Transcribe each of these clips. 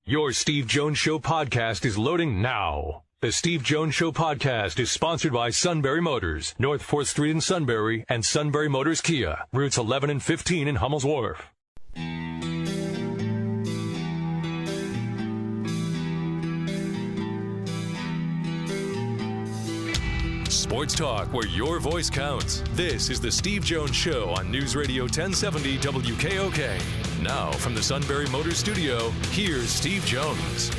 Your Steve Jones Show podcast is loading now. The Steve Jones Show podcast is sponsored by Sunbury Motors, North 4th Street in Sunbury, and Sunbury Motors Kia, routes 11 and 15 in Hummel's Wharf. Sports talk where your voice counts. This is the Steve Jones Show on News Radio 1070 WKOK. Now from the Sunbury Motors Studio, here's Steve Jones.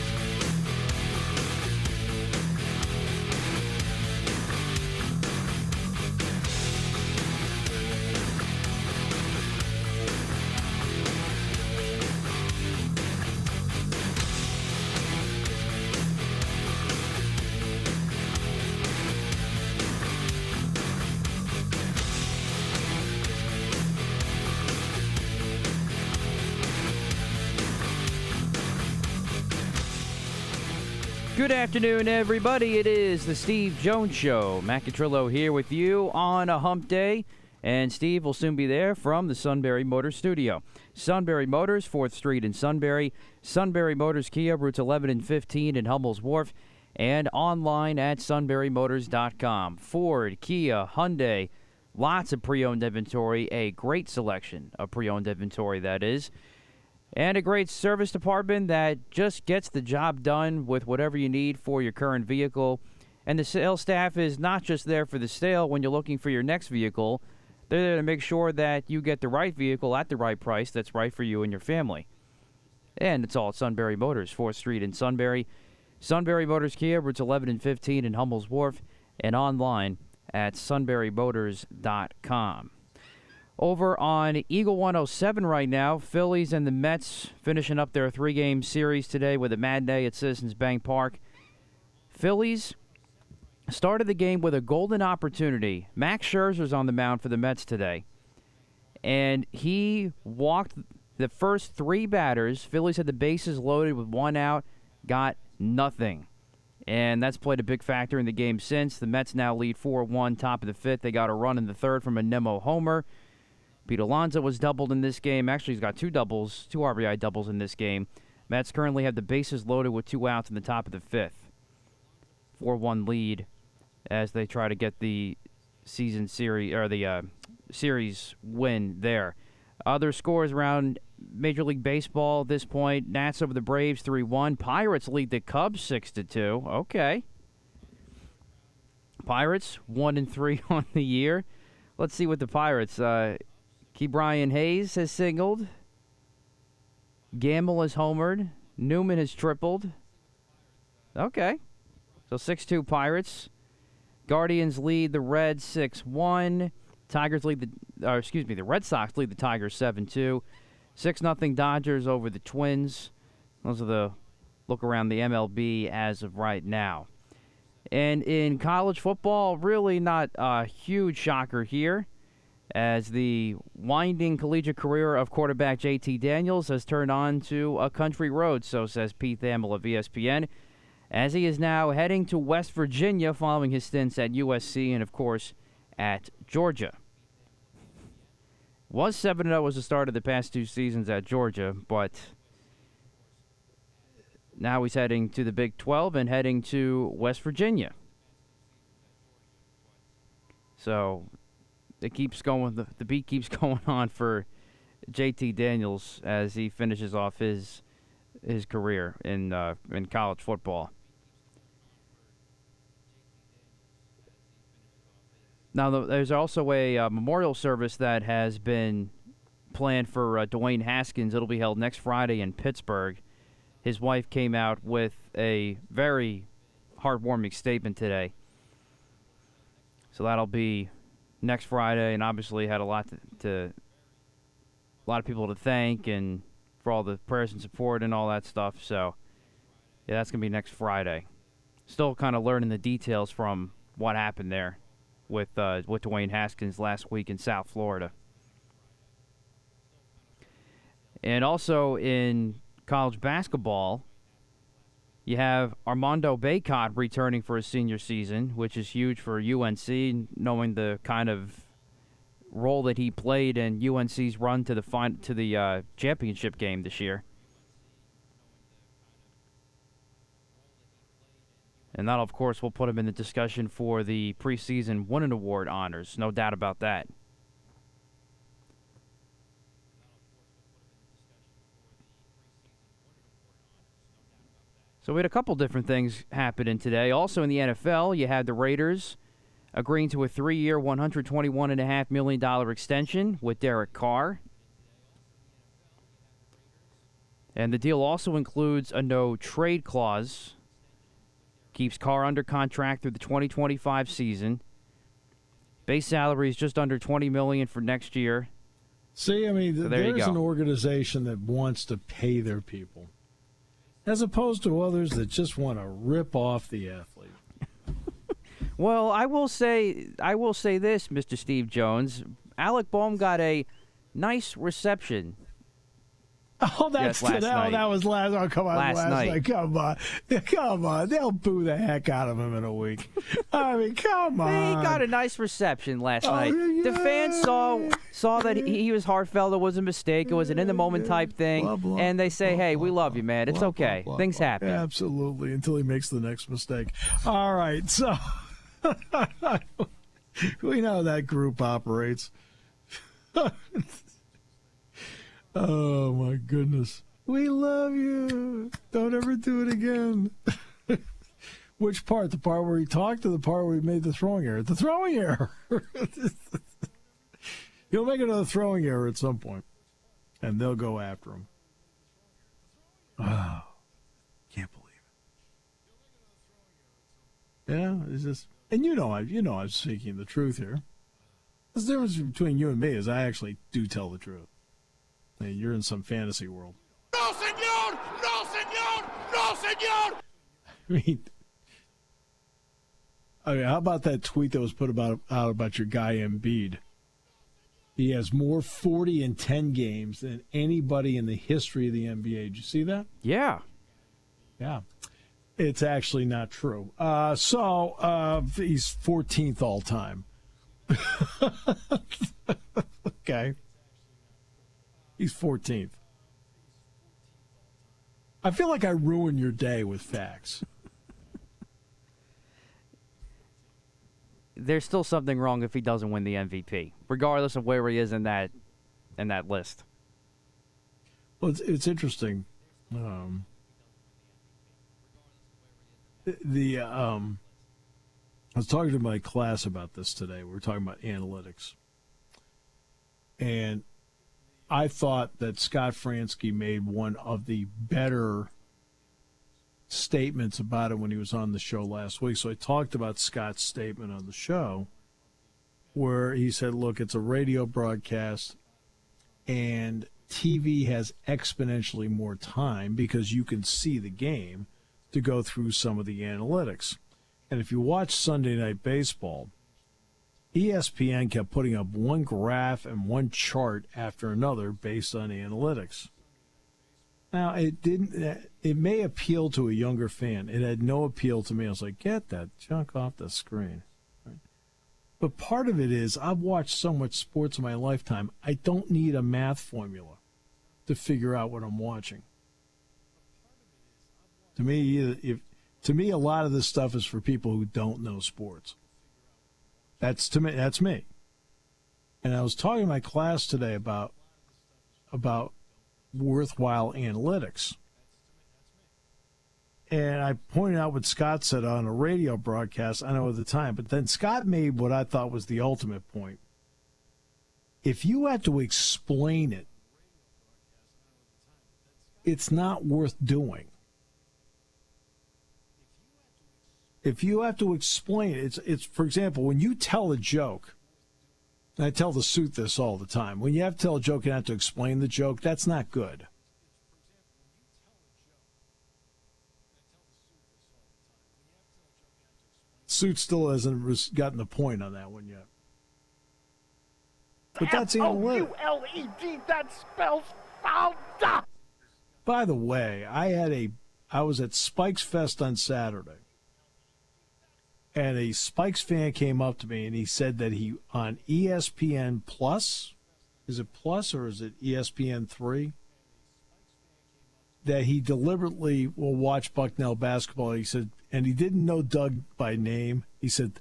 Good afternoon, everybody. It is the Steve Jones Show. Matt Catrillo here with you on a hump day, and Steve will soon be there from the Sunbury Motors Studio. Sunbury Motors, 4th Street in Sunbury, Sunbury Motors Kia, routes 11 and 15 in Hummel's Wharf, and online at sunburymotors.com. Ford, Kia, Hyundai, lots of pre-owned inventory, a great selection of pre-owned inventory, that is. And a great service department that just gets the job done with whatever you need for your current vehicle. And the sales staff is not just there for the sale when you're looking for your next vehicle. They're there to make sure that you get the right vehicle at the right price that's right for you and your family. And it's all at Sunbury Motors, 4th Street in Sunbury. Sunbury Motors Kia, routes 11 and 15 in Hummel's Wharf, and online at sunburymotors.com. Over on Eagle 107 right now, Phillies and the Mets finishing up their three-game series today with a matinee at Citizens Bank Park. Phillies started the game with a golden opportunity. Max Scherzer's on the mound for the Mets today, and he walked the first three batters. Phillies had the bases loaded with one out, got nothing. And that's played a big factor in the game since. The Mets now lead 4-1, top of the fifth. They got a run in the third from a Nemo homer. Pete Alonso was doubled in this game. Actually, he's got two RBI doubles in this game. Mets currently have the bases loaded with two outs in the top of the fifth. 4-1 lead as they try to get the season series or the series win there. Other scores around Major League Baseball at this point: Nats over the Braves 3-1. Pirates lead the Cubs 6-2. Okay. Pirates 1-3 on the year. Let's see what the Pirates. Brian Hayes has singled. Gamble has homered. Newman has tripled. Okay. So 6-2 Pirates. Guardians lead the Reds 6-1. The Red Sox lead the Tigers 7-2. 6-0 Dodgers over the Twins. Those are the look around the MLB as of right now. And in college football, really not a huge shocker here, as the winding collegiate career of quarterback JT Daniels has turned on to a country road, so says Pete Thamel of ESPN, as he is now heading to West Virginia following his stints at USC and, of course, at Georgia. Was 7-0 as the start of the past two seasons at Georgia, but now he's heading to the Big 12 and heading to West Virginia. So it keeps going. The beat keeps going on for JT Daniels as he finishes off his career in college football. Now, there's also a memorial service that has been planned for Dwayne Haskins. It'll be held next Friday in Pittsburgh. His wife came out with a very heartwarming statement today. So that'll be next Friday, and obviously had a lot of people to thank and for all the prayers and support and all that stuff. So, yeah, that's going to be next Friday. Still kind of learning the details from what happened there with Dwayne Haskins last week in South Florida. And also in college basketball, you have Armando Bacot returning for his senior season, which is huge for UNC, knowing the kind of role that he played in UNC's run to the championship game this year. And that, of course, will put him in the discussion for the preseason Wooden Award honors. No doubt about that. So we had a couple different things happening today. Also in the NFL, you had the Raiders agreeing to a 3-year, $121.5 million extension with Derek Carr. And the deal also includes a no-trade clause. Keeps Carr under contract through the 2025 season. Base salary is just under $20 million for next year. See, I mean, So there's an organization that wants to pay their people, as opposed to others that just want to rip off the athlete. Well, I will say this, Mr. Steve Jones. Alec Boehm got a nice reception. Oh, that's last today. night. Oh, that was last. Oh, come on, Last night. Come on. They'll boo the heck out of him in a week. I mean, come on. He got a nice reception last night. Yeah. The fans saw that he was heartfelt. It was a mistake. It was an in the moment type thing. Blah, blah, and they say, "Hey, we love you, man. It's okay. Blah, Things blah. happen." Absolutely, until he makes the next mistake. All right, so we know how that group operates. Oh, my goodness. We love you. Don't ever do it again. Which part? The part where he talked or the part where he made the throwing error? The throwing error. He'll make another throwing error at some point, and they'll go after him. Oh, can't believe it. Yeah, it's just, and I'm speaking the truth here. The difference between you and me is I actually do tell the truth. Hey, you're in some fantasy world. No, senor! No, senor! No, senor! I mean, how about that tweet that was put out about your guy Embiid? He has more 40 and 10 games than anybody in the history of the NBA. Did you see that? Yeah. Yeah. It's actually not true. So he's 14th all time. Okay. He's 14th. I feel like I ruined your day with facts. There's still something wrong if he doesn't win the MVP, regardless of where he is in that list. Well, it's interesting. I was talking to my class about this today. We were talking about analytics. And I thought that Scott Fransky made one of the better statements about it when he was on the show last week. So I talked about Scott's statement on the show where he said, look, it's a radio broadcast and TV has exponentially more time because you can see the game to go through some of the analytics. And if you watch Sunday Night Baseball, ESPN kept putting up one graph and one chart after another based on analytics. Now, it may appeal to a younger fan. It had no appeal to me. I was like, get that junk off the screen. Right? But part of it is I've watched so much sports in my lifetime, I don't need a math formula to figure out what I'm watching. To me, a lot of this stuff is for people who don't know sports. That's me. And I was talking to my class today about worthwhile analytics. And I pointed out what Scott said on a radio broadcast, I know at the time, but then Scott made what I thought was the ultimate point. If you had to explain it, it's not worth doing. If you have to explain it, it's for example, when you tell a joke, and I tell the suit this all the time, when you have to tell a joke and have to explain the joke, that's not good. Suit still hasn't gotten the point on that one yet. But that's analytic. F-O-U-L-E-D, that spells founder. By the way, I was at Spikes Fest on Saturday. And a Spikes fan came up to me and he said that he, on ESPN Plus, is it Plus or is it ESPN 3? That he deliberately will watch Bucknell basketball. He said and he didn't know Doug by name. He said,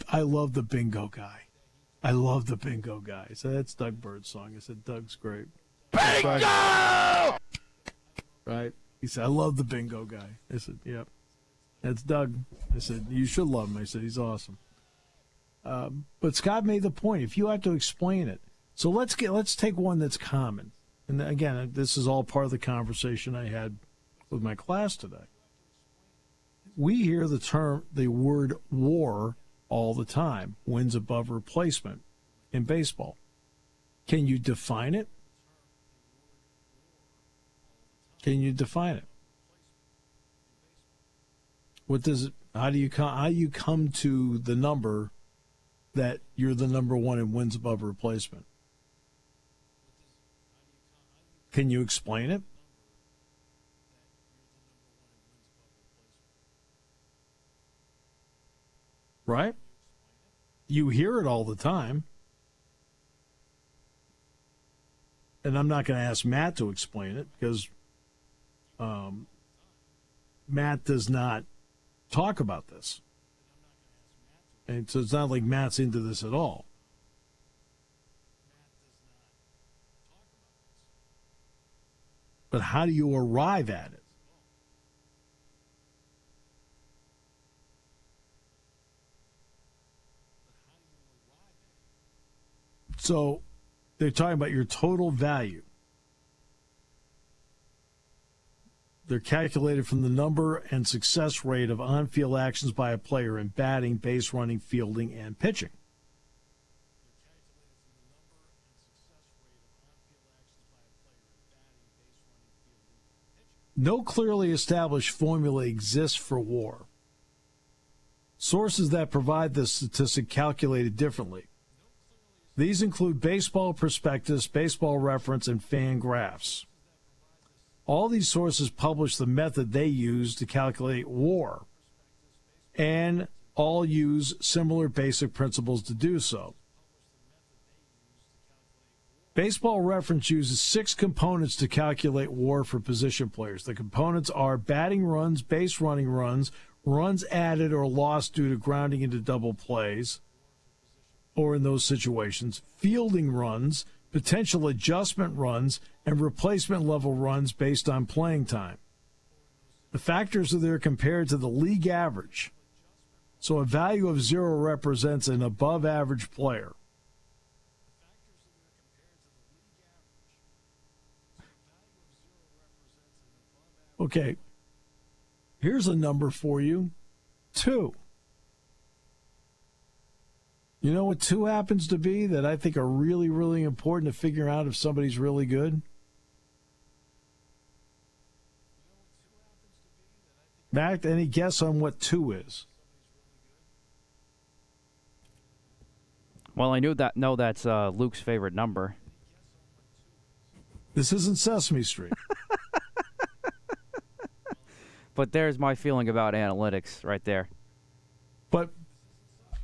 I love the bingo guy. I love the bingo guy. I said, that's Doug Bird's song. I said, Doug's great. Bingo! Right? He said, I love the bingo guy. I said, yep. That's Doug. I said, you should love him. I said, he's awesome. But Scott made the point. If you have to explain it. So let's take one that's common. And again, this is all part of the conversation I had with my class today. We hear the word WAR all the time, wins above replacement in baseball. Can you define it? Can you define it? What does it? How do you come to the number that you're the number one in wins above replacement? Can you explain it? Right? You hear it all the time. And I'm not going to ask Matt to explain it because Matt does not talk about this. And so it's not like Matt's into this at all. But how do you arrive at it? So they're talking about your total value. They're calculated from the number and success rate of on-field actions by a player in batting, base running, fielding, and pitching. No clearly established formula exists for WAR. Sources that provide this statistic calculate it differently. These include Baseball Prospectus, Baseball Reference, and Fangraphs. All these sources publish the method they use to calculate WAR, and all use similar basic principles to do so. Baseball Reference uses 6 components to calculate WAR for position players. The components are batting runs, base running runs, runs added or lost due to grounding into double plays, or in those situations, fielding runs, potential adjustment runs, and replacement level runs based on playing time. The factors are there compared to the league average. So a value of 0 represents an above average player. Okay, here's a number for you, 2. You know what 2 happens to be that I think are really, really important to figure out if somebody's really good? Matt, any guess on what 2 is? Well, I know that's Luke's favorite number. This isn't Sesame Street. But there's my feeling about analytics right there. But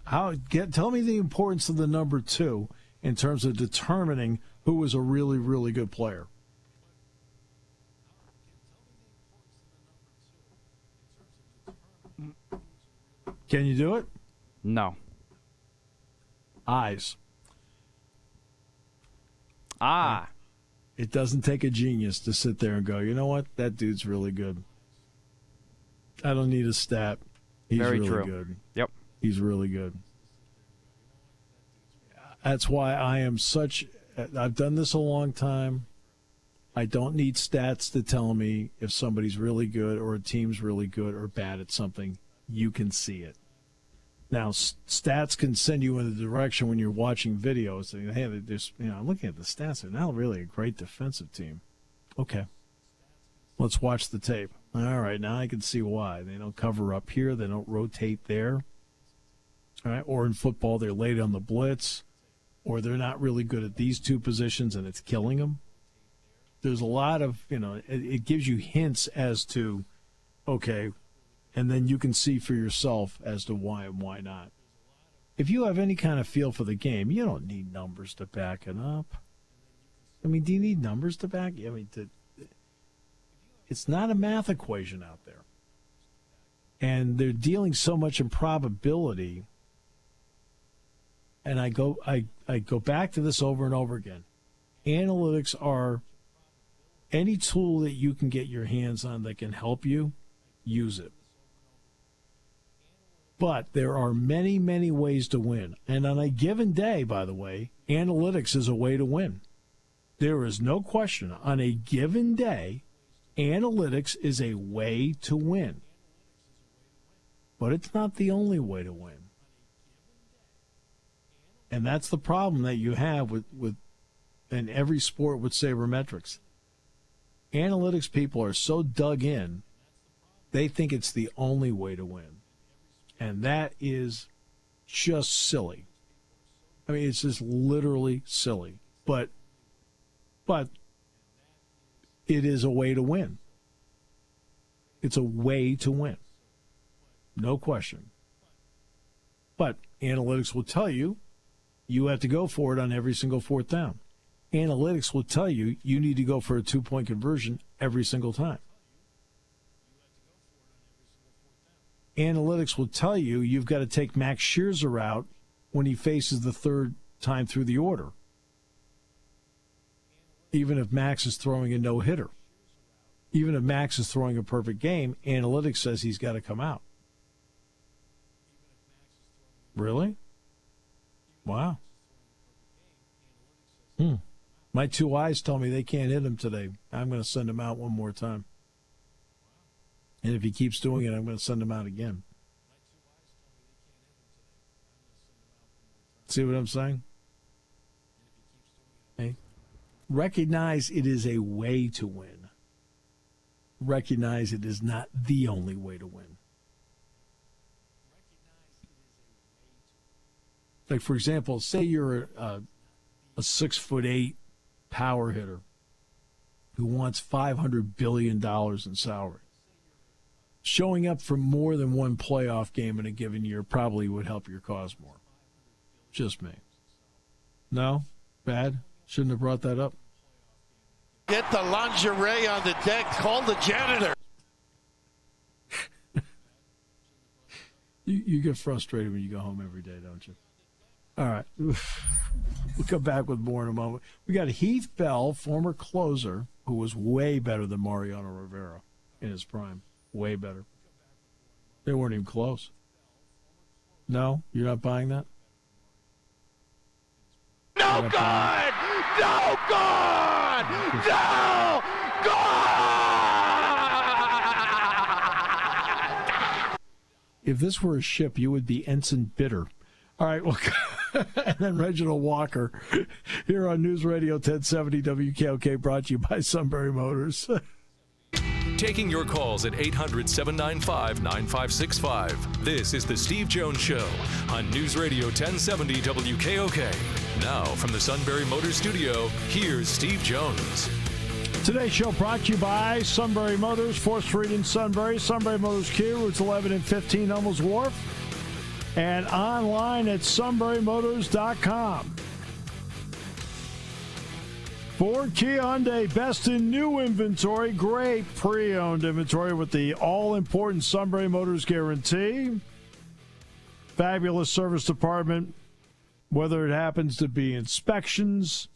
tell me the importance of the number 2 in terms of determining who is a really, really good player. Can you do it? No. Eyes. Ah. It doesn't take a genius to sit there and go, you know what? That dude's really good. I don't need a stat. He's Very really true. good. Yep. He's really good. That's why I've done this a long time. I don't need stats to tell me if somebody's really good or a team's really good or bad at something. You can see it. Now, stats can send you in the direction when you're watching videos. Saying, hey, I'm looking at the stats. They're not really a great defensive team. Okay. Let's watch the tape. All right, now I can see why. They don't cover up here. They don't rotate there. All right, or in football, they're late on the blitz, or they're not really good at these 2 positions, and it's killing them. There's a lot of, it gives you hints as to, okay, and then you can see for yourself as to why and why not. If you have any kind of feel for the game, you don't need numbers to back it up. I mean, do you need numbers to back it? I mean, it's not a math equation out there. And they're dealing so much in probability. And I go back to this over and over again. Analytics are any tool that you can get your hands on that can help you, use it. But there are many, many ways to win. And on a given day, by the way, analytics is a way to win. There is no question. On a given day, analytics is a way to win. But it's not the only way to win. And that's the problem that you have with in every sport with sabermetrics. Analytics people are so dug in, they think it's the only way to win. And that is just silly. I mean, it's just literally silly. But it is a way to win. It's a way to win. No question. But analytics will tell you you have to go for it on every single fourth down. Analytics will tell you you need to go for a 2-point conversion every single time. Analytics will tell you you've got to take Max Scherzer out when he faces the third time through the order, even if Max is throwing a no-hitter. Even if Max is throwing a perfect game, analytics says he's got to come out. Really? Wow. My two eyes tell me they can't hit him today. I'm going to send him out one more time. And if he keeps doing it, I'm going to send him out again. See what I'm saying? Hey, recognize it is a way to win. Recognize it is not the only way to win. Like, for example, say you're a 6'8" power hitter who wants $500 billion in salary. Showing up for more than one playoff game in a given year probably would help your cause more. Just me. No? Bad? Shouldn't have brought that up? Get the lingerie on the deck. Call the janitor. You get frustrated when you go home every day, don't you? All right. We'll come back with more in a moment. We got Heath Bell, former closer, who was way better than Mariano Rivera in his prime. Way better. They weren't even close. No? You're not buying that? No good! No good! No good! If this were a ship, you would be Ensign Bitter. All right, well, and then Reginald Walker here on News Radio 1070 WKOK, brought to you by Sunbury Motors. Taking your calls at 800-795-9565. This is the Steve Jones Show on News Radio 1070 WKOK. Now, from the Sunbury Motors studio, here's Steve Jones. Today's show brought to you by Sunbury Motors, 4th Street in Sunbury, Sunbury Motors Kia, routes 11 and 15, Hummels Wharf, and online at sunburymotors.com. Ford, Kia, Hyundai, best in new inventory, great pre-owned inventory with the all-important Sunbury Motors guarantee. Fabulous service department, whether it happens to be inspections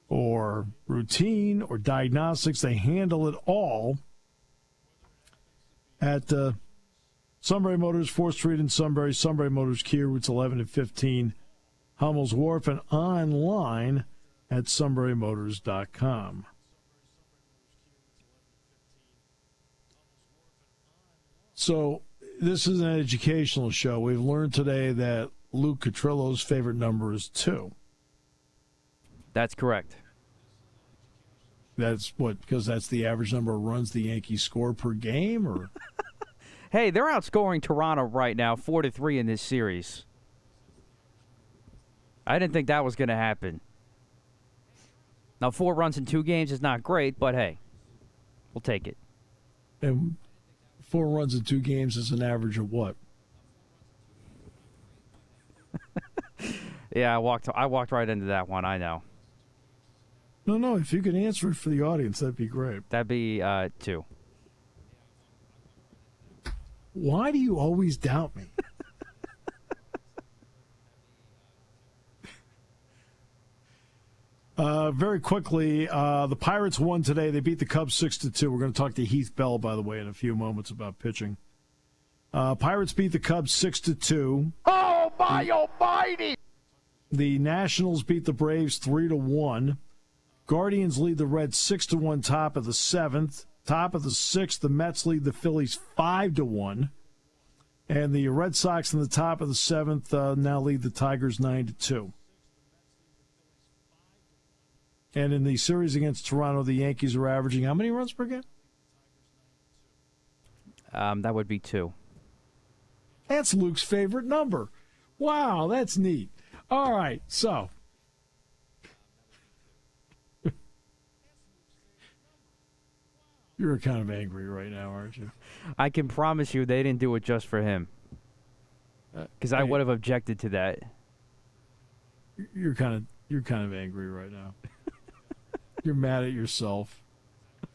or routine or diagnostics, they handle it all at Sunbury Motors, 4th Street in Sunbury, Sunbury Motors Kia, routes 11 and 15, Hummels Wharf, and online at sunburymotors.com. So this is an educational show. We've learned today that Luke Catrillo's favorite number is 2. That's correct. That's what, because that's the average number of runs the Yankees score per game, or? Hey, they're outscoring Toronto right now 4-3 in this series. I didn't think that was going to happen. Now, 4 runs in 2 games is not great, but hey, we'll take it. And 4 runs in 2 games is an average of what? Yeah, I walked right into that one, I know. No, if you could answer it for the audience, that'd be great. That'd be 2. Why do you always doubt me? Very quickly, the Pirates won today. They beat the Cubs 6-2. We're going to talk to Heath Bell, by the way, in a few moments about pitching. Pirates beat the Cubs 6-2. Oh, my almighty! The Nationals beat the Braves 3-1. Guardians lead the Reds 6-1 top of the 7th. Top of the 6th, the Mets lead the Phillies 5-1. And the Red Sox in the top of the 7th now lead the Tigers 9-2. And in the series against Toronto, the Yankees are averaging how many runs per game? That would be 2. That's Luke's favorite number. Wow, that's neat. All right, so you're kind of angry right now, aren't you? I can promise you they didn't do it just for him. Because I would have objected to that. You're kind of angry right now. You're mad at yourself.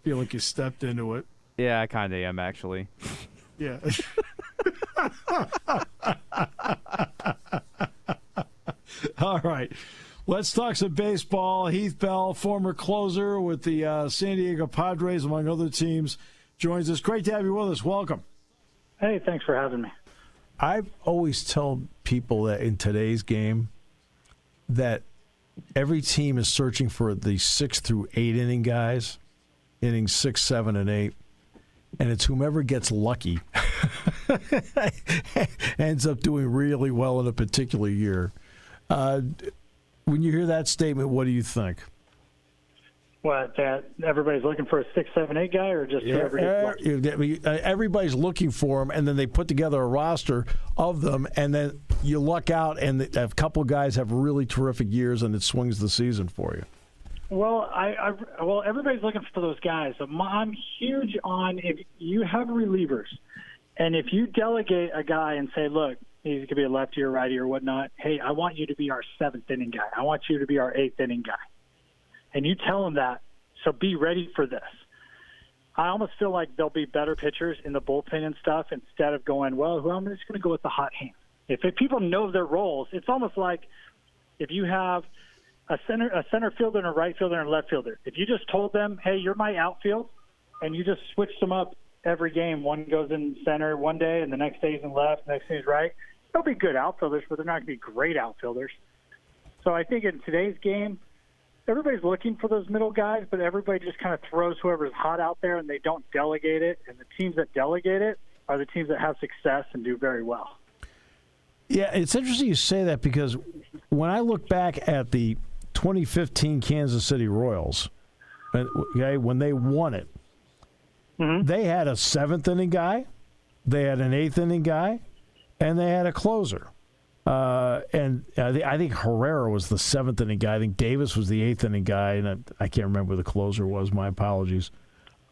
Feel like you stepped into it. Yeah, I kind of am, actually. Yeah. All right. Let's talk some baseball. Heath Bell, former closer with the San Diego Padres, among other teams, joins us. Great to have you with us. Welcome. Hey, thanks for having me. I've always told people that in today's game that every team is searching for the 6 through 8 inning guys, innings 6, 7, and 8. And it's whomever gets lucky ends up doing really well in a particular year. When you hear that statement, what do you think? What, that everybody's looking for a 6, 7, 8 guy, or just whoever gets lucky? Everybody's looking for them, and then they put together a roster of them, and then you luck out, and a couple guys have really terrific years, and it swings the season for you. Well, well, everybody's looking for those guys. I'm huge on if you have relievers, and if you delegate a guy and say, look, he could be a lefty or righty or whatnot, hey, I want you to be our 7th inning guy. I want you to be our 8th inning guy. And you tell them that, so be ready for this. I almost feel like there'll be better pitchers in the bullpen and stuff instead of going, well, I'm just going to go with the hot hand. If people know their roles, it's almost like if you have a center fielder and a right fielder and a left fielder. If you just told them, hey, you're my outfield, and you just switch them up every game, one goes in center one day and the next day he's in left, next day he's right, they'll be good outfielders, but they're not going to be great outfielders. So I think in today's game, everybody's looking for those middle guys, but everybody just kind of throws whoever's hot out there, and they don't delegate it. And the teams that delegate it are the teams that have success and do very well. Yeah, it's interesting you say that because when I look back at the 2015 Kansas City Royals, okay, when they won it, they had a 7th inning guy, they had an 8th inning guy, and they had a closer. And I think Herrera was the 7th inning guy. I think Davis was the 8th inning guy, and I can't remember who the closer was. My apologies.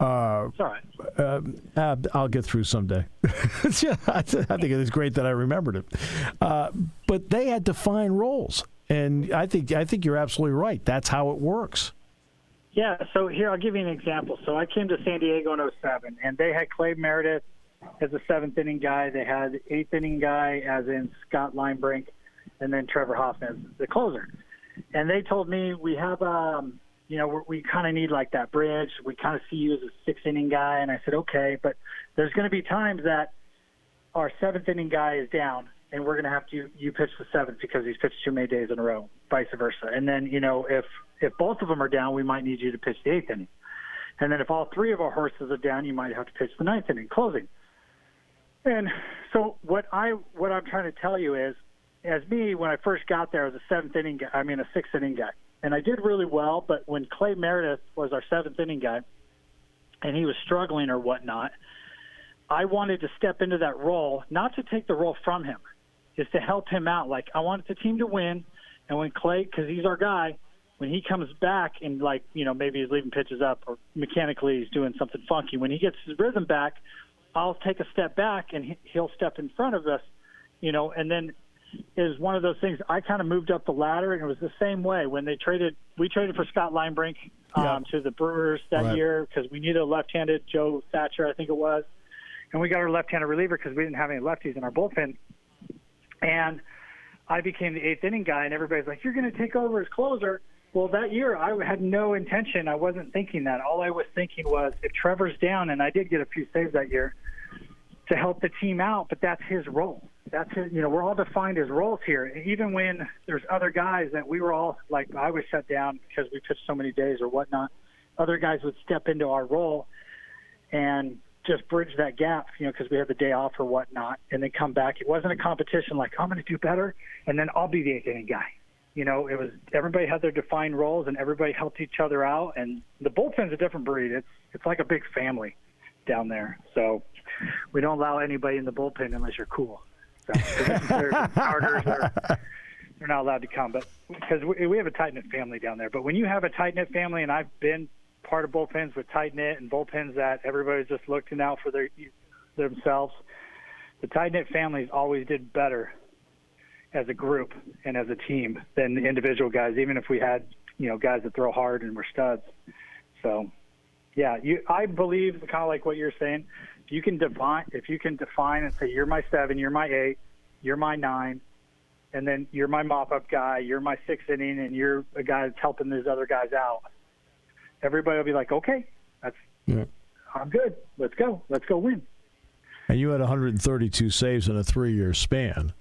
It's all right. I'll get through someday. I think it is great that I remembered it. But they had defined roles, and I think you're absolutely right. That's how it works. Yeah. So here I'll give you an example. So I came to San Diego in 2007, and they had Clay Meredith as a 7th inning guy. They had 8th inning guy as in Scott Linebrink, and then Trevor Hoffman as the closer. And they told me we have, we kind of need like that bridge. We kind of see you as a 6th inning guy. And I said, okay, but there's going to be times that our 7th inning guy is down, and we're going to have to you pitch the 7th because he's pitched too many days in a row, vice versa. And then if both of them are down, we might need you to pitch the 8th inning. And then if all 3 of our horses are down, you might have to pitch the 9th inning, closing. And so what I'm trying to tell you is, as me, when I first got there, I was a 6th inning guy. And I did really well, but when Clay Meredith was our 7th inning guy, and he was struggling or whatnot, I wanted to step into that role, not to take the role from him, is to help him out. Like, I wanted the team to win, and when Clay, because he's our guy, when he comes back and, maybe he's leaving pitches up or mechanically he's doing something funky, when he gets his rhythm back, I'll take a step back and he'll step in front of us, and then is one of those things. I kind of moved up the ladder, and it was the same way when we traded for Scott Linebrink to the Brewers that year because we needed a left-handed Joe Thatcher, I think it was, and we got our left-handed reliever because we didn't have any lefties in our bullpen. And I became the eighth inning guy, and everybody's like, "You're going to take over as closer." Well, that year I had no intention. I wasn't thinking that. All I was thinking was, if Trevor's down, and I did get a few saves that year, to help the team out, but that's his role. That's his, we're all defined as roles here. Even when there's other guys that we were all, like, I was shut down because we pitched so many days or whatnot, other guys would step into our role and just bridge that gap, because we had the day off or whatnot, and then come back. It wasn't a competition like, I'm going to do better, and then I'll be the eighth inning guy. It was, everybody had their defined roles, and everybody helped each other out, and the bullpen's a different breed. It's like a big family down there. So we don't allow anybody in the bullpen unless you're cool. So starters, they're not allowed to come, but because we have a tight-knit family down there. But when you have a tight-knit family, and I've been part of bullpens with tight-knit and bullpens that everybody's just looking out for themselves, the tight-knit families always did better as a group and as a team than the individual guys, even if we had, guys that throw hard and were studs. So, yeah, I believe, kind of like what you're saying, if you can define and say, you're my 7, you're my 8, you're my 9, and then you're my mop-up guy, you're my 6th inning, and you're a guy that's helping these other guys out, everybody will be like, okay, I'm good. Let's go win. And you had 132 saves in a 3-year span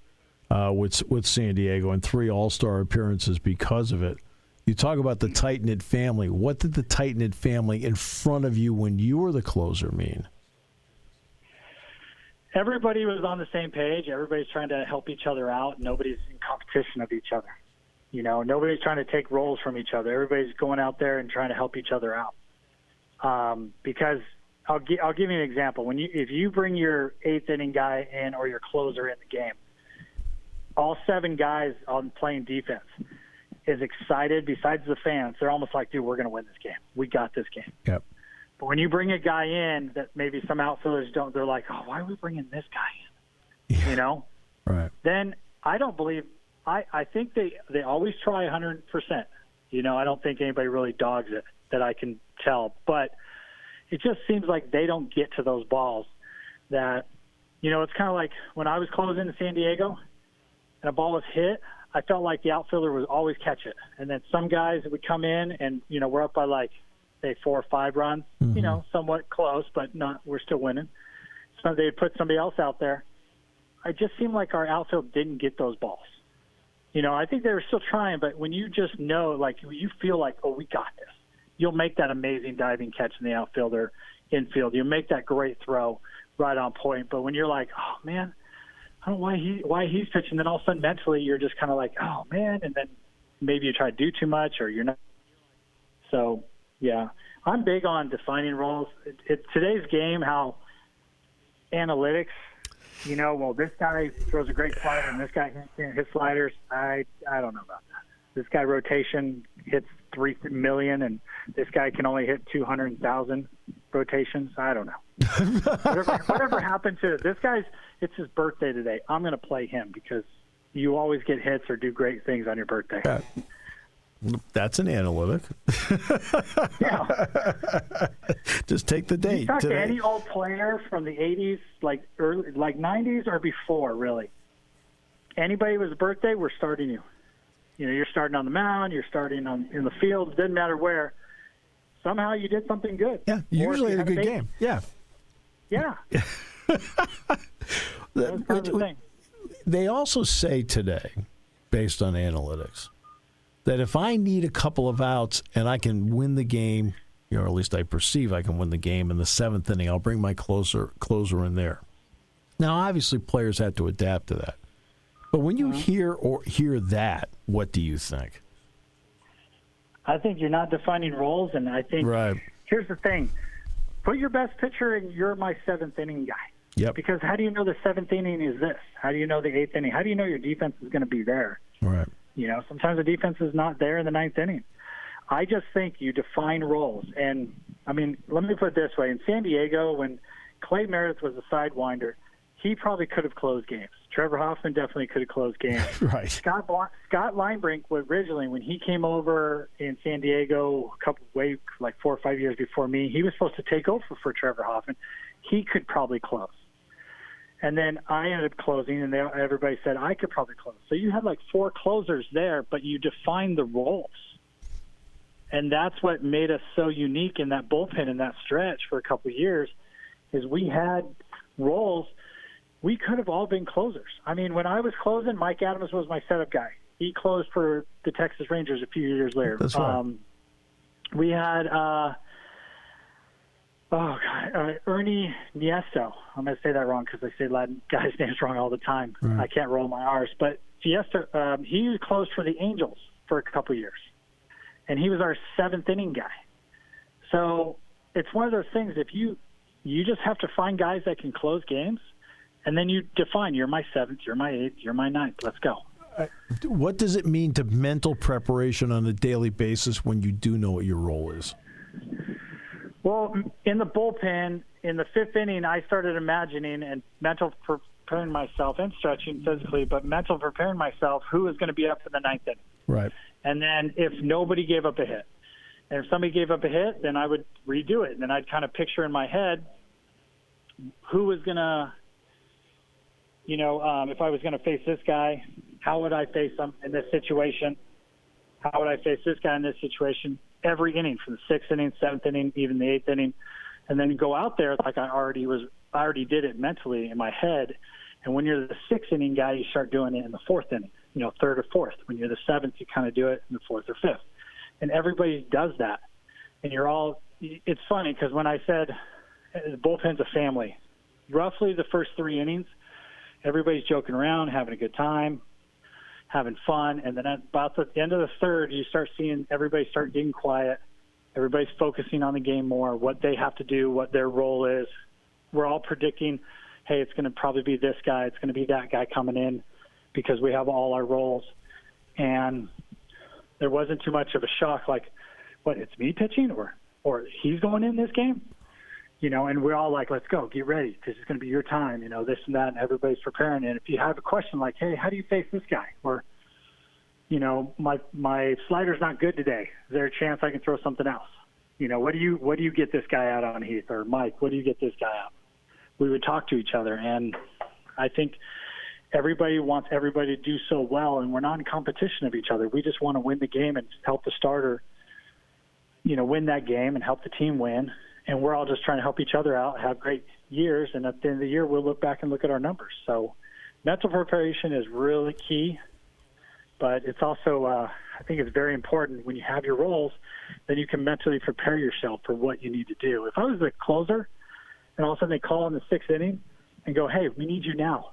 with San Diego and 3 All-Star appearances because of it. You talk about the tight-knit family. What did the tight-knit family in front of you when you were the closer mean? Everybody was on the same page. Everybody's trying to help each other out. Nobody's in competition of each other. Nobody's trying to take roles from each other. Everybody's going out there and trying to help each other out. Because I'll give you an example. If you bring your 8th inning guy in or your closer in the game, all 7 guys on playing defense is excited. Besides the fans, they're almost like, dude, we're going to win this game. We got this game. Yep. But when you bring a guy in that maybe some outfielders don't, they're like, oh, why are we bringing this guy in? Right. Then I don't believe. I think they always try 100%. I don't think anybody really dogs it that I can tell. But it just seems like they don't get to those balls that, it's kind of like when I was closing in San Diego and a ball was hit, I felt like the outfielder would always catch it. And then some guys would come in and, we're up by like, say, 4 or 5 runs, somewhat close, but we're still winning. So they'd put somebody else out there. It just seemed like our outfield didn't get those balls. I think they were still trying, but when you just know, like, you feel like, oh, we got this, you'll make that amazing diving catch in the outfield or infield. You'll make that great throw right on point. But when you're like, oh, man, I don't know why he's pitching, then all of a sudden mentally you're just kind of like, oh, man, and then maybe you try to do too much or you're not. So, yeah, I'm big on defining roles. It's today's game, how analytics, well, this guy throws a great slider and this guy hits sliders. I don't know about that. This guy rotation hits 3 million and this guy can only hit 200,000 rotations. I don't know. whatever happened to this guy's, it's his birthday today. I'm going to play him because you always get hits or do great things on your birthday. That's an analytic. Yeah. Just take the date. You talk to any old player from the 80s, like 90s or before, really. Anybody with a birthday, we're starting you. You're starting on the mound, you're starting in the field, it doesn't matter where. Somehow you did something good. Yeah, usually in a good game. Yeah. Yeah. That was kind of the thing. They also say today, based on analytics, that if I need a couple of outs and I can win the game, or at least I perceive I can win the game in the 7th inning, I'll bring my closer in there. Now, obviously, players have to adapt to that. But when you hear that, what do you think? I think you're not defining roles, and I think here's the thing. Put your best pitcher in, you're my 7th inning guy. Yep. Because how do you know the 7th inning is this? How do you know the 8th inning? How do you know your defense is going to be there? Right. Sometimes the defense is not there in the 9th inning. I just think you define roles. And, let me put it this way. In San Diego, when Clay Meredith was a sidewinder, he probably could have closed games. Trevor Hoffman definitely could have closed games. Right. Scott Linebrink, originally, when he came over in San Diego like 4 or 5 years before me, he was supposed to take over for Trevor Hoffman. He could probably close. And then I ended up closing, and everybody said I could probably close. So you had like 4 closers there, but you defined the roles. And that's what made us so unique in that bullpen in that stretch for a couple of years, is we had roles. We could have all been closers. I mean, when I was closing, Mike Adams was my setup guy. He closed for the Texas Rangers a few years later. That's right. We had Ernie Niesto. I'm going to say that wrong because I say Latin guys' names wrong all the time. Right. I can't roll my R's. But Fiesta, he closed for the Angels for a couple years, and he was our 7th inning guy. So it's one of those things. If you just have to find guys that can close games, and then you define, you're my 7th, you're my 8th, you're my 9th. Let's go. What does it mean to mental preparation on a daily basis when you do know what your role is? Well, in the bullpen, in the 5th inning, I started imagining and mental preparing myself and stretching physically, but mental preparing myself who is going to be up in the 9th inning. Right. And then if nobody gave up a hit, and if somebody gave up a hit, then I would redo it. And then I'd kind of picture in my head who was going to, if I was going to face this guy, how would I face him in this situation? How would I face this guy in this situation? Every inning, from the 6th inning, 7th inning, even the 8th inning, and then go out there like I already did it mentally in my head. And when you're the 6th inning guy, you start doing it in the 4th inning, 3rd or 4th. When you're the 7th, you kind of do it in the 4th or 5th. And everybody does that. And it's funny because when I said the bullpen's a family, roughly the first 3 innings, everybody's joking around, having a good time, having fun. And then at about the end of the 3rd, you start seeing everybody start getting quiet. Everybody's focusing on the game more, what they have to do, what their role is. We're all predicting, hey, it's going to probably be this guy, it's going to be that guy coming in, because we have all our roles. And there wasn't too much of a shock, like, what, it's me pitching or he's going in this game? And we're all like, let's go, get ready, because it's going to be your time, this and that, and everybody's preparing. And if you have a question like, hey, how do you face this guy? Or, my slider's not good today. Is there a chance I can throw something else? What do you get this guy out on, Heath? Or Mike, what do you get this guy out? We would talk to each other. And I think everybody wants everybody to do so well, and we're not in competition of each other. We just want to win the game and help the starter, win that game and help the team win. And we're all just trying to help each other out, have great years, and at the end of the year, we'll look back and look at our numbers. So mental preparation is really key, but it's also, I think it's very important when you have your roles, then you can mentally prepare yourself for what you need to do. If I was the closer, and all of a sudden they call in the 6th inning and go, hey, we need you now.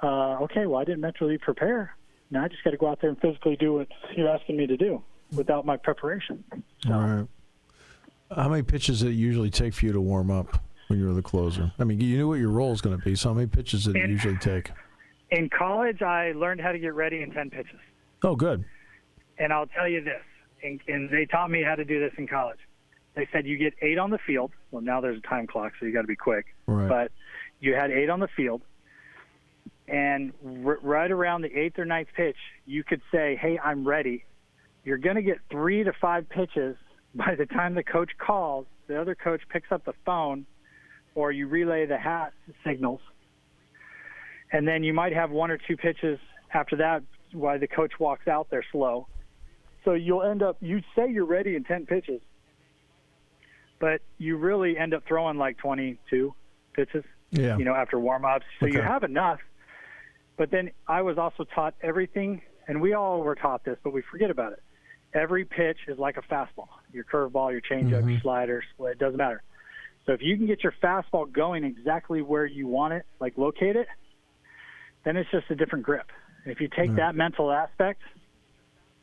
Okay, well, I didn't mentally prepare. Now I just got to go out there and physically do what you're asking me to do without my preparation. So, all right. How many pitches did it usually take for you to warm up when you were the closer? I mean, you knew what your role was going to be, so how many pitches did it usually take? In college, I learned how to get ready in 10 pitches. Oh, good. And I'll tell you this, and they taught me how to do this in college. They said you get 8 on the field. Well, now there's a time clock, so you got to be quick. Right. But you had 8 on the field, and right around the 8th or 9th pitch, you could say, hey, I'm ready. You're going to get 3 to 5 pitches. By the time the coach calls, the other coach picks up the phone, or you relay the hat signals. And then you might have 1 or 2 pitches after that while the coach walks out there slow. So you'll end up, you say you're ready in 10 pitches, but you really end up throwing like 22 pitches, after warm-ups. So you have enough. But then I was also taught everything, and we all were taught this, but we forget about it. Every pitch is like a fastball. Your curveball, your changeup, your slider, it doesn't matter. So if you can get your fastball going exactly where you want it, like locate it, then it's just a different grip. And if you take that mental aspect,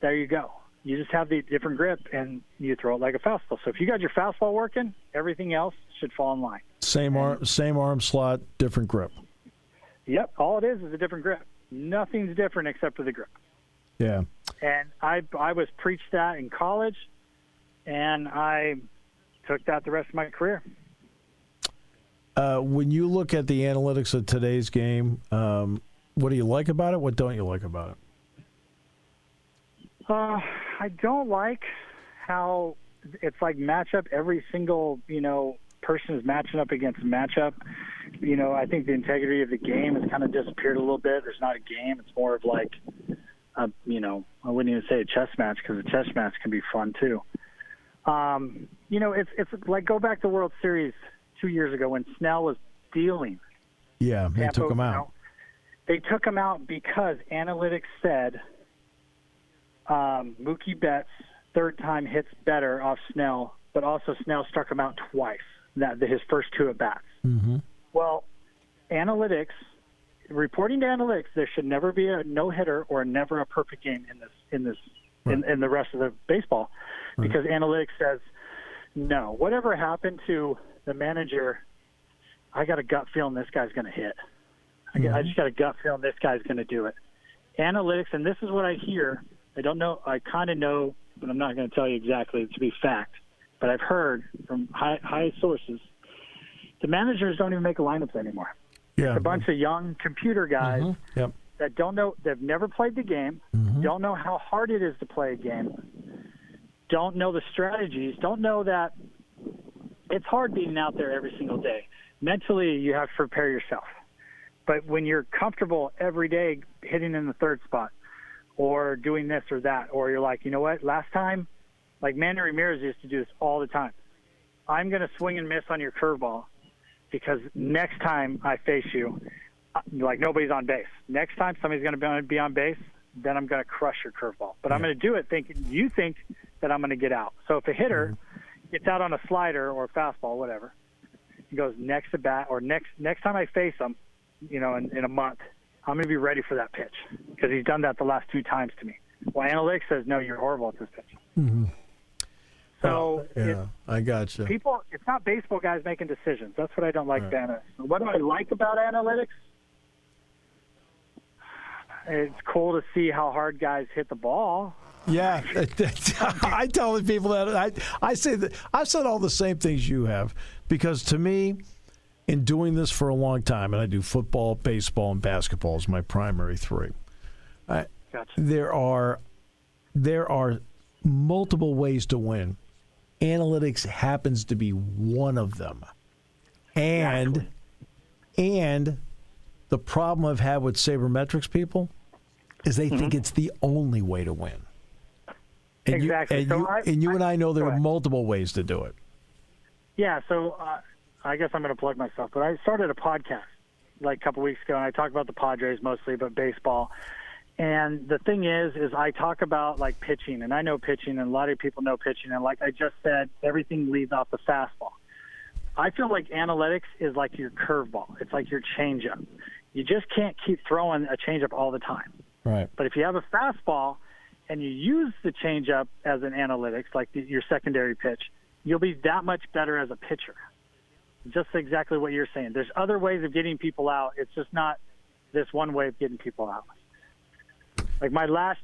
there you go. You just have the different grip, and you throw it like a fastball. So if you got your fastball working, everything else should fall in line. Same arm slot, different grip. Yep, all it is a different grip. Nothing's different except for the grip. Yeah. And I was preached that in college, and I took that the rest of my career. When you look at the analytics of today's game, what do you like about it? What don't you like about it? I don't like how it's like match up every single, person is matching up against matchup. I think the integrity of the game has kind of disappeared a little bit. There's not a game. It's more of like, I wouldn't even say a chess match, because a chess match can be fun too. It's like, go back to World Series 2 years ago when Snell was dealing. Yeah, they took him out. They took him out because analytics said Mookie Betts' third time hits better off Snell, but also Snell struck him out twice, his first two at-bats. Mm-hmm. Well, reporting to analytics, there should never be a no-hitter or never a perfect game in the rest of the baseball, because analytics says no. Whatever happened to the manager, I got a gut feeling this guy's going to hit. I just got a gut feeling this guy's going to do it. Analytics, and this is what I hear. I don't know. I kind of know, but I'm not going to tell you exactly to be fact. But I've heard from high sources, the managers don't even make lineups anymore. Yeah. It's a bunch of young computer guys that don't know. They've never played the game. Don't know how hard it is to play a game. Don't know the strategies. Don't know that it's hard being out there every single day. Mentally, you have to prepare yourself. But when you're comfortable every day hitting in the third spot or doing this or that, or you're like, you know what, last time, like Manny Ramirez used to do this all the time. I'm going to swing and miss on your curveball because next time I face you, like nobody's on base. Next time somebody's going to be on base, then I'm going to crush your curveball. But I'm going to do it thinking you think that I'm going to get out. So if a hitter gets out on a slider or a fastball, whatever, he goes next at bat or next time I face him, in a month, I'm going to be ready for that pitch because he's done that the last 2 times to me. Well, analytics says, no, you're horrible at this pitch. Mm-hmm. So I got you. It's not baseball guys making decisions. That's what I don't like about it. What do I like about analytics? It's cool to see how hard guys hit the ball. Yeah, I tell the people that I say that I've said all the same things you have, because to me, in doing this for a long time, and I do football, baseball, and basketball as my primary 3. Gotcha. There are multiple ways to win. Analytics happens to be one of them, and the problem I've had with sabermetrics people is they think it's the only way to win. And exactly. You and I know there are multiple ways to do it. Yeah, so I guess I'm going to plug myself, but I started a podcast like a couple weeks ago, and I talk about the Padres mostly, but baseball. And the thing is I talk about like pitching, and I know pitching, and a lot of people know pitching, and like I just said, everything leads off the fastball. I feel like analytics is like your curveball. It's like your changeup. You just can't keep throwing a changeup all the time. Right. But if you have a fastball and you use the changeup as an analytics, like your secondary pitch, you'll be that much better as a pitcher. Just exactly what you're saying. There's other ways of getting people out. It's just not this one way of getting people out. Like my last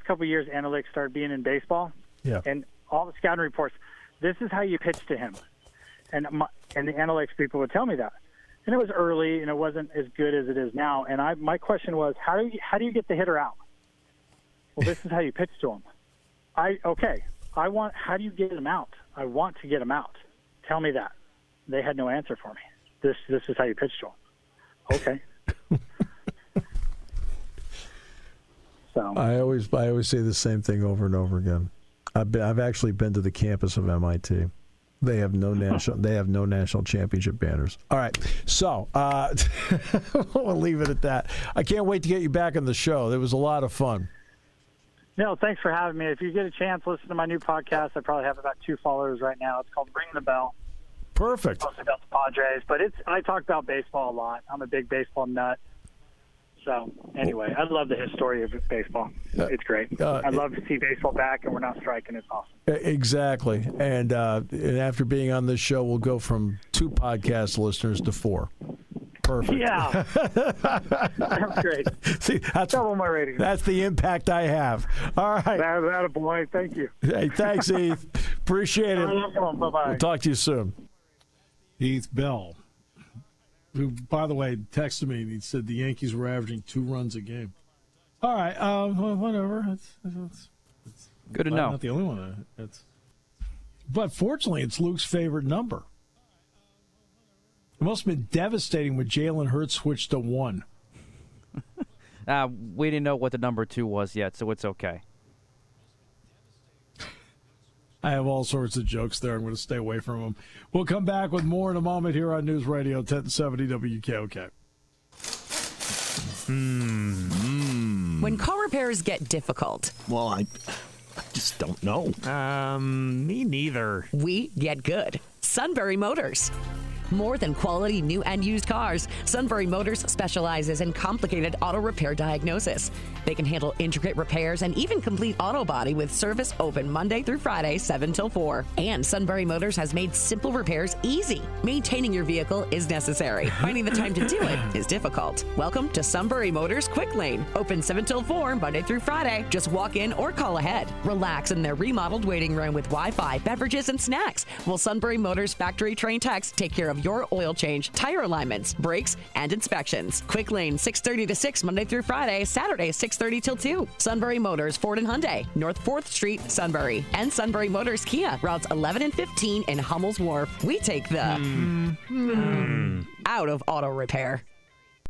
couple of years, analytics started being in baseball, and all the scouting reports. This is how you pitch to him, and the analytics people would tell me that. And it was early, and it wasn't as good as it is now. And my question was, how do you get the hitter out? Well, this is how you pitch to him. How do you get him out? I want to get him out. Tell me that. They had no answer for me. This is how you pitch to him. Okay. So I always say the same thing over and over again. I've actually been to the campus of MIT. They have no national championship banners. All right, so we'll leave it at that. I can't wait to get you back on the show. It was a lot of fun. No, thanks for having me. If you get a chance, listen to my new podcast. I probably have about 2 followers right now. It's called Ring the Bell. Perfect. Mostly about the Padres, but I talk about baseball a lot. I'm a big baseball nut. So anyway, I love the history of baseball. It's great. I'd love to see baseball back, and we're not striking. It's awesome. Exactly. And after being on this show, we'll go from 2 podcast listeners to 4. Perfect. Yeah. That's great. See, double my rating. That's the impact I have. All right. That a boy. Thank you. Hey, thanks, Heath. Appreciate it. Bye-bye. We'll talk to you soon. Heath Bell, who, by the way, texted me and he said the Yankees were averaging 2 runs a game. All right, whatever. It's good to know. Not the only one. But fortunately, it's Luke's favorite number. It must have been devastating when Jalen Hurts switched to 1. We didn't know what the number 2 was yet, so it's okay. I have all sorts of jokes there. I'm going to stay away from them. We'll come back with more in a moment here on News Radio 1070 WKOK. When car repairs get difficult, Well, I just don't know. Me neither. we get good. Sunbury Motors. More than quality new and used cars, Sunbury Motors specializes in complicated auto repair diagnosis. They can handle intricate repairs and even complete auto body with service open Monday through Friday, 7 till 4. And Sunbury Motors has made simple repairs easy. Maintaining your vehicle is necessary. Finding the time to do it is difficult. Welcome to Sunbury Motors Quick Lane. Open 7 till 4, Monday through Friday. Just walk in or call ahead. Relax in their remodeled waiting room with Wi-Fi, beverages, and snacks. While Sunbury Motors factory trained techs take care of your oil change, tire alignments, brakes, and inspections. Quick Lane, 6:30 to 6, Monday through Friday, Saturday, 6:30 till 2. Sunbury Motors, Ford and Hyundai, North 4th Street, Sunbury. And Sunbury Motors Kia, routes 11 and 15 in Hummel's Wharf. We take the out of auto repair.